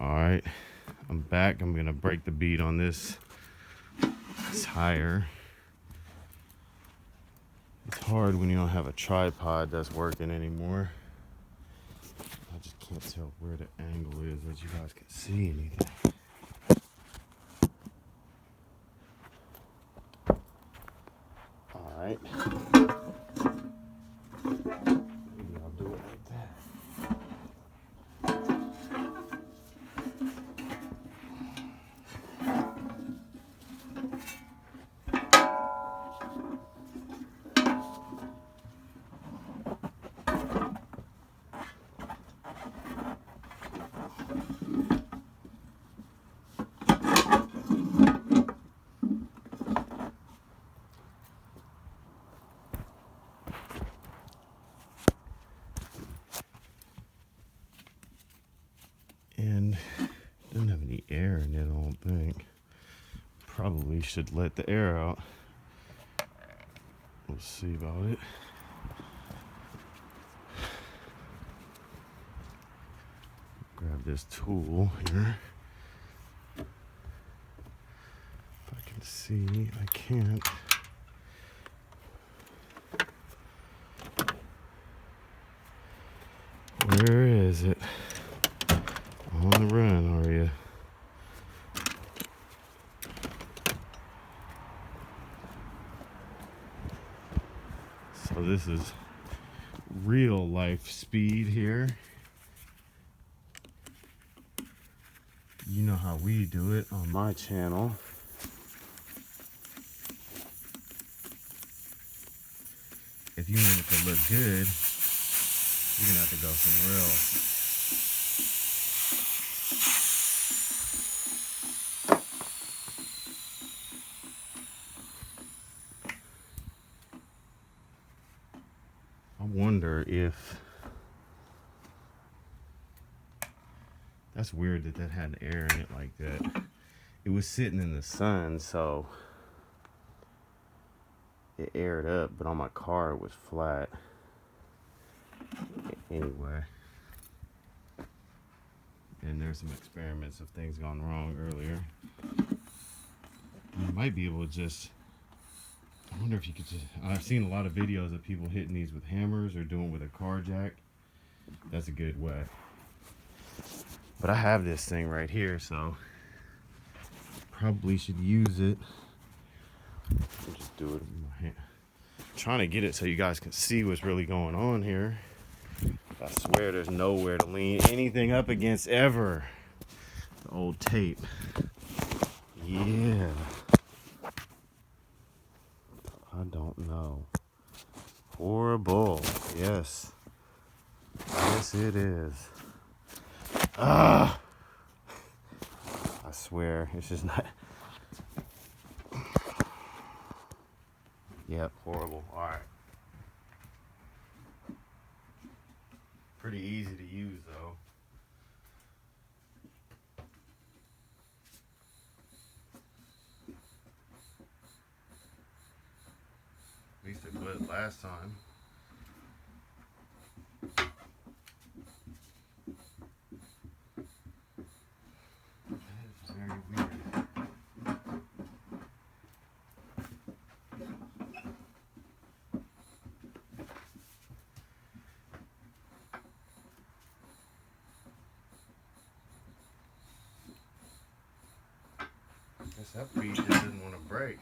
Alright, I'm back. I'm gonna break the bead on this tire. It's hard when you don't have a tripod that's working anymore. I just can't tell where the angle is that you guys can see anything. Alright. Maybe I'll do it like that. And it doesn't have any air in it, I don't think. Probably should let the air out. We'll see about it. Grab this tool here. If I can see, I can't. Where is it? On the run, are you? So this is real life speed here. You know how we do it on my channel. If you want it to look good, you're gonna have to go somewhere else. I wonder if that's weird that had air in it like that. It was sitting in the sun, so it aired up, but on my car it was flat. Anyway, and there's some experiments of things gone wrong earlier. You might be able to just, I wonder if you could just, I've seen a lot of videos of people hitting these with hammers or doing with a car jack. That's a good way. But I have this thing right here, so probably should use it. I'll just do it with my hand. I'm trying to get it so you guys can see what's really going on here. I swear there's nowhere to lean anything up against ever. The old tape. Yeah. I don't know. Horrible. Yes. Yes, it is. Ah! I swear, it's just not. Yep, horrible. Alright. Pretty easy to use, though. At least it was last time. That is very weird. I guess that bead just didn't want to break.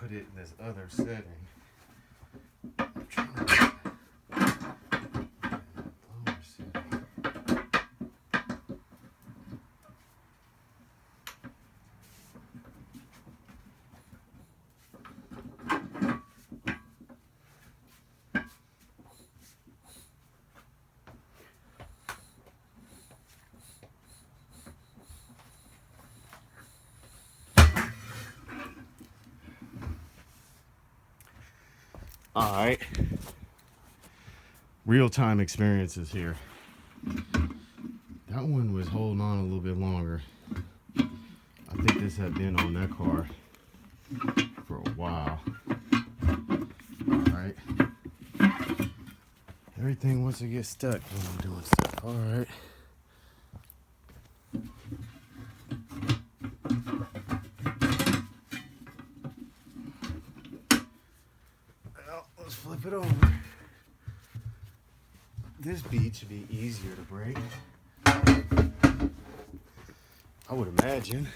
put it in this other setting. I'm trying to lower setting. All right, real-time experiences here. That one was holding on a little bit longer. I think this had been on that car for a while. All right, everything wants to get stuck when I'm doing stuff. All right. Let's flip it over. This bead should be easier to break, I would imagine.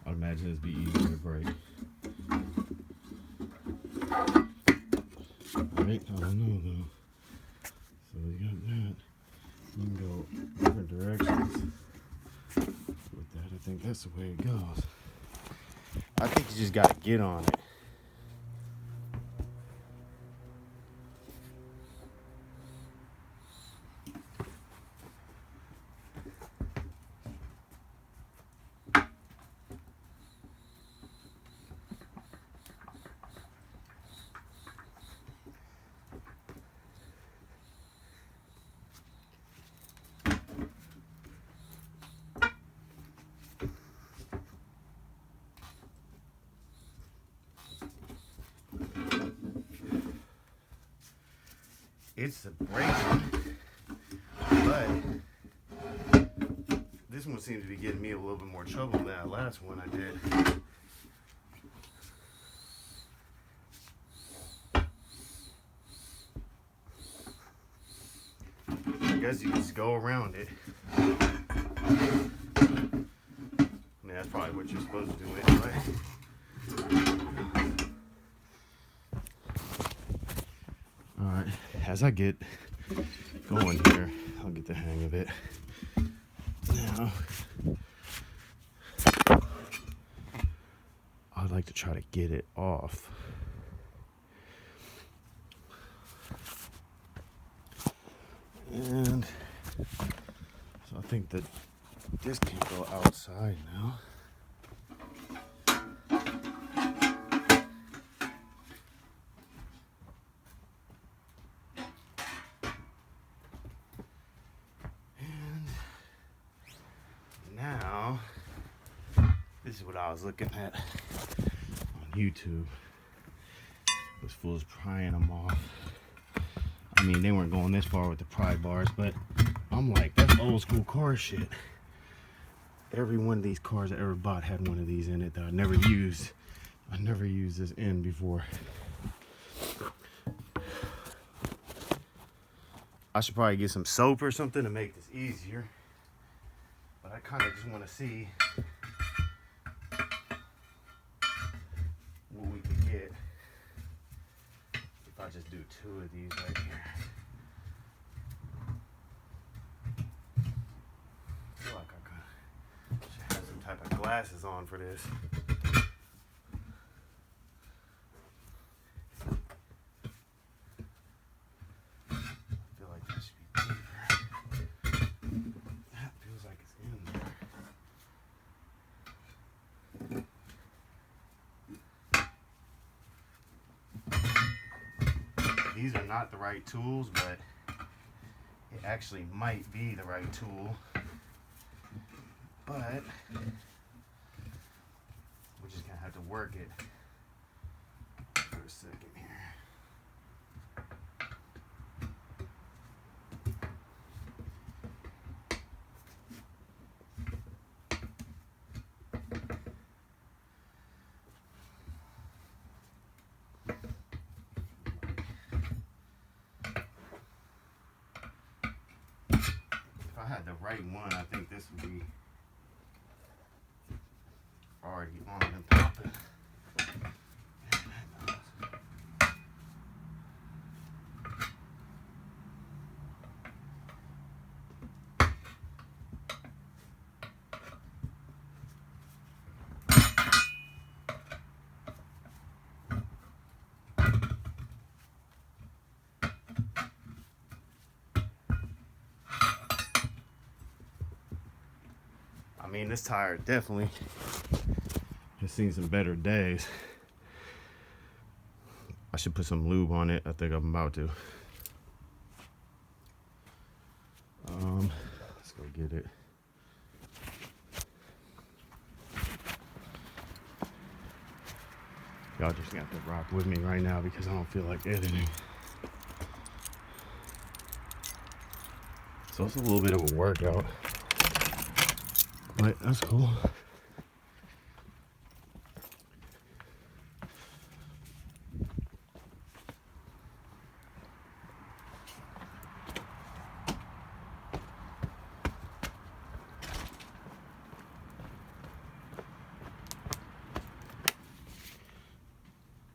I'd imagine it'd be easier to break. Right? I don't know though. So you got that. You can go different directions with that. I think that's the way it goes. I think you just gotta get on it. It's a breaking, but this one seems to be getting me a little bit more trouble than that last one I did. I guess you can just go around it. I mean, that's probably what you're supposed to do anyway. Alright, as I get going here, I'll get the hang of it. Now, I'd like to try to get it off. And so I think that this can go outside now. Now, this is what I was looking at on YouTube. Those fools prying them off. I mean, they weren't going this far with the pry bars, but I'm like, that's old school car shit. Every one of these cars I ever bought had one of these in it that I never used. I never used this end before. I should probably get some soap or something to make this easier. But I kind of just want to see what we can get if I just do 2 of these right here. I feel like I should have some type of glasses on for this. I feel like that should be deeper. That feels like it's in there. These are not the right tools, but it actually might be the right tool. But we're just gonna have to work it for a second here. If I had the right one, I think this would be already on and popping. mean, this tire definitely has seen some better days. I should put some lube on it. I think I'm about to. Let's go get it. Y'all just got to rock with me right now because I don't feel like editing. So it's a little bit of a workout, but that's cool.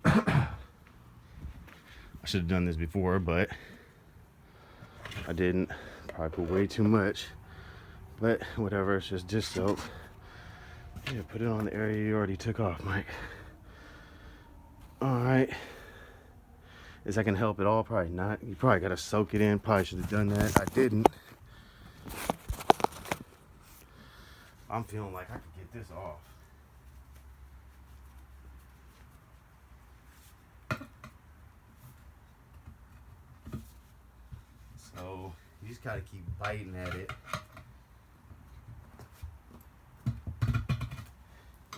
I should have done this before, but I didn't. Probably put way too much, but whatever, it's just dish soap. Yeah, put it on the area you already took off, Mike. All right. Is that gonna help at all? Probably not. You probably gotta soak it in. Probably should have done that. I didn't. I'm feeling like I could get this off. So you just gotta keep biting at it. And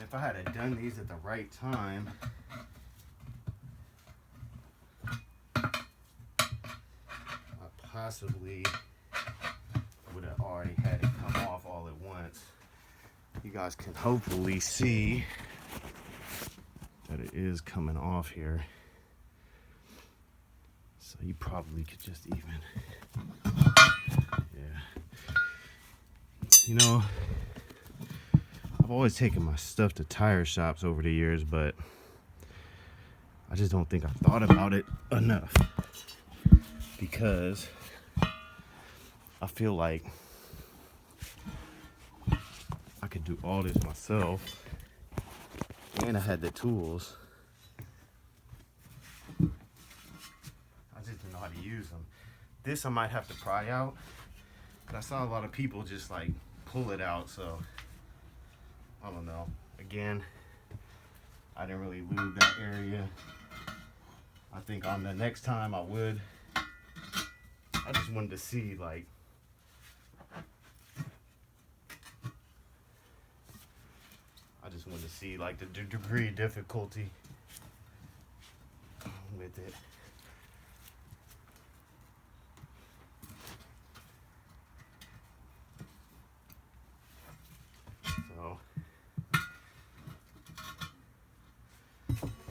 if I had done these at the right time, I possibly would have already had it come off all at once. You guys can hopefully see that it is coming off here. So you probably could just even, yeah. You know, I've always taken my stuff to tire shops over the years, but I just don't think I've thought about it enough, because I feel like I could do all this myself, and I had the tools. I just didn't know how to use them. This I might have to pry out, but I saw a lot of people just like pull it out, so I don't know. Again, I didn't really lube that area. I think on the next time I would. I just wanted to see, like, the degree of difficulty with it. So,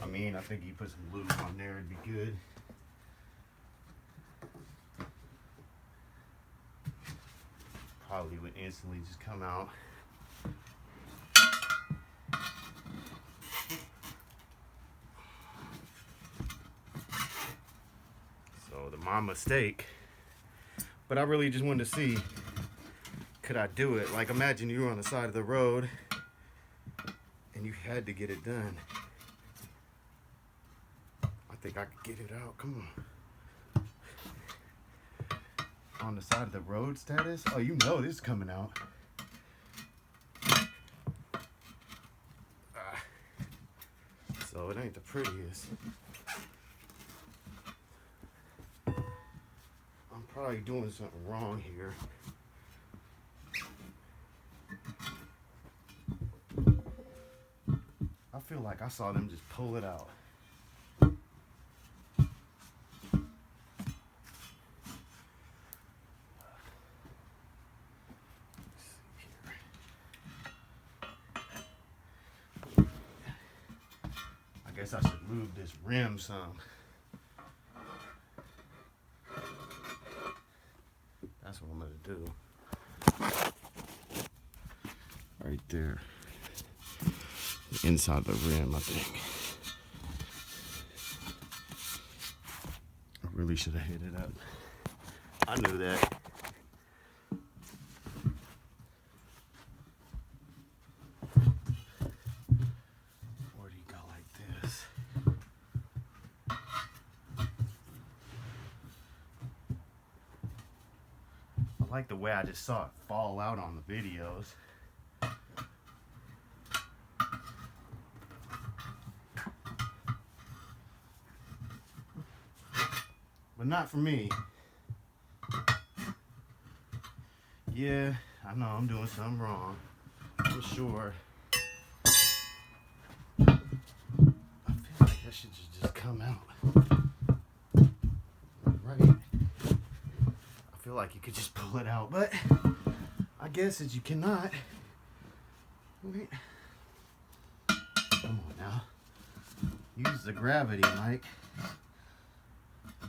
I mean, I think you put some lube on there, it'd be good. Probably would instantly just come out. So my mistake, but I really just wanted to see, could I do it? Like, imagine you were on the side of the road and you had to get it done. I think I could get it out. Come on the side of the road status. Oh, you know this is coming out. So it ain't the prettiest. I'm probably doing something wrong here. I feel like I saw them just pull it out. I guess I should lube this rim some. That's what I'm gonna do. Right there. Inside the rim, I think. I really should have hit it up. I knew that. Where'd he go like this? I like the way I just saw it fall out on the videos. but not for me. Yeah, I know I'm doing something wrong, for sure. I feel like that should just come out. Right. I feel like you could just pull it out, but I guess that you cannot. Wait. Come on now. Use the gravity, Mike.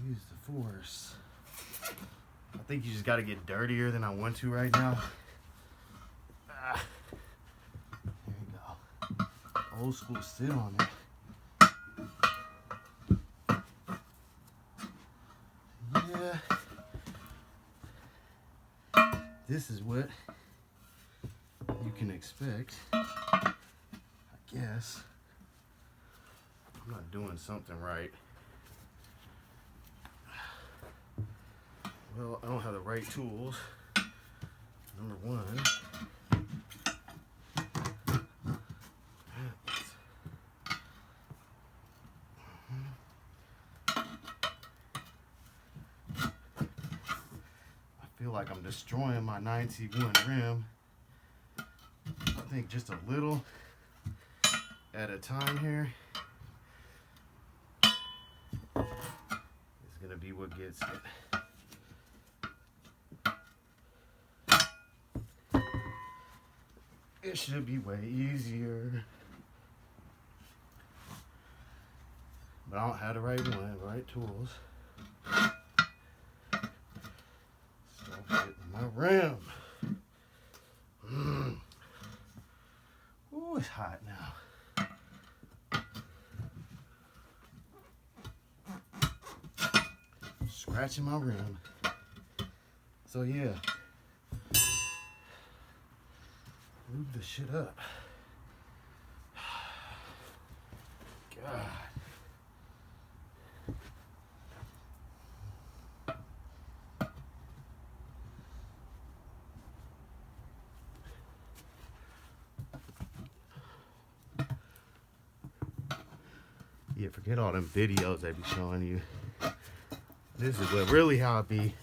Use the force. I think you just got to get dirtier than I want to right now. Ah. There you go. Old school sit on it. Yeah. This is what you can expect, I guess. I'm not doing something right. Well, I don't have the right tools. Number one. I feel like I'm destroying my 91 rim. I think just a little at a time here is gonna be what gets it. It should be way easier. But I don't have the right one, right tools. Stop hitting my rim. Ooh, it's hot now. Scratching my rim. So yeah. Move the shit up. God. Yeah, forget all them videos they be showing you. This is what really how it be.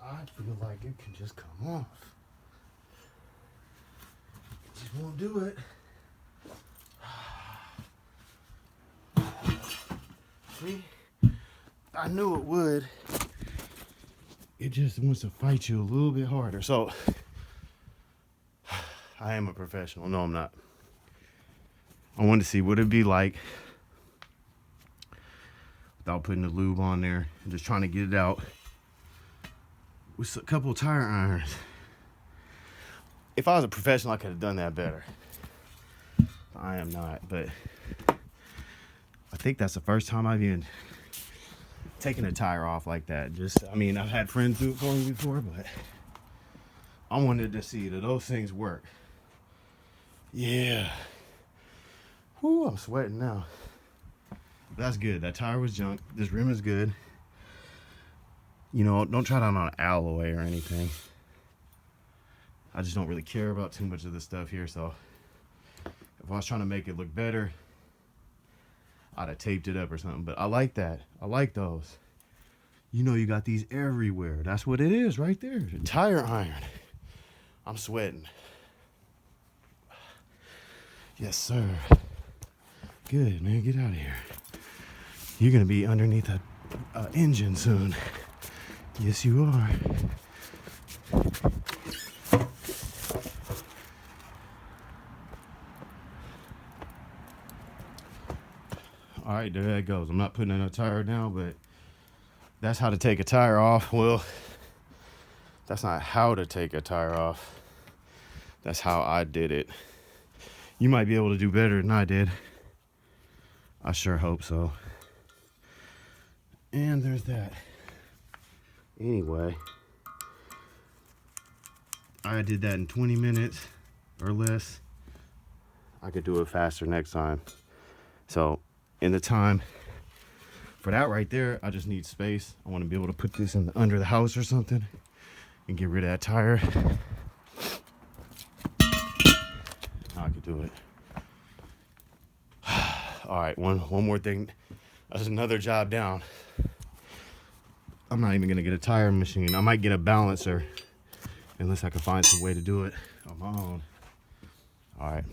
I feel like it can just come off. It just won't do it. See? I knew it would. It just wants to fight you a little bit harder. So, I am a professional. No, I'm not. I wanted to see what it'd be like without putting the lube on there and just trying to get it out with a couple of tire irons. If I was a professional, I could have done that better. I am not, but I think that's the first time I've even taken a tire off like that. I mean, I've had friends do it for me before, but I wanted to see that those things work. Yeah. Whoo, I'm sweating now. That's good. That tire was junk. This rim is good. You know, don't try that on an alloy or anything. I just don't really care about too much of this stuff here, so if I was trying to make it look better, I'd have taped it up or something. But I like that. I like those. You know, you got these everywhere. That's what it is right there. The tire iron. I'm sweating. Yes, sir. Good, man. Get out of here. You're going to be underneath a engine soon. Yes, you are. All right, there that goes. I'm not putting in a tire now, but that's how to take a tire off. Well, that's not how to take a tire off. That's how I did it. You might be able to do better than I did. I sure hope so. And there's that. Anyway, I did that in 20 minutes or less. I could do it faster next time. So, in the time for that right there, I just need space. I want to be able to put this in under the house or something and get rid of that tire. do it. All right, one more thing. That's another job down. I'm not even gonna get a tire machine. I might get a balancer unless I can find some way to do it on my own. All right.